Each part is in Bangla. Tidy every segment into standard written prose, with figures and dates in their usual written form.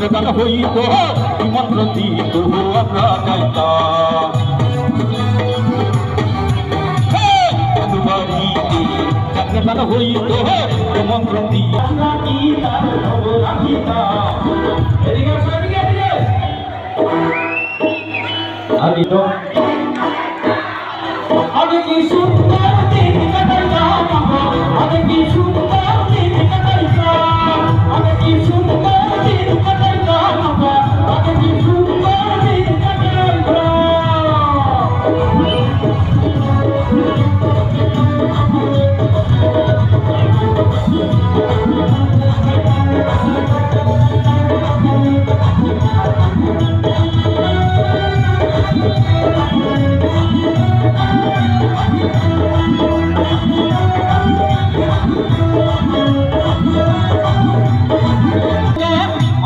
গান হইত মন্ত্র দিত আমরা গাইতাম গান হইত মন্ত্র দিয়ে আগে কি সুন্দর দিন কাটাইলাম আগে কি সুন্দর দিন কাটাইলাম আগে কি সুন্দর দিন কাটাইলাম আগে কি সুন্দর দিন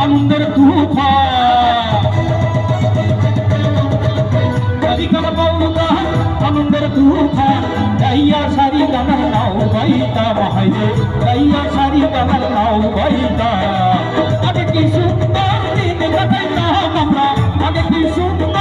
আনন্দের আনন্দের তুফান গাইয়া সারি গানার নাও বাইতা মহাইরে গাইয়া সারি গানার নাও বাইতা আগে কি সুন্দর দিন কাটাইতাম আমরা আগে কি সুন্দর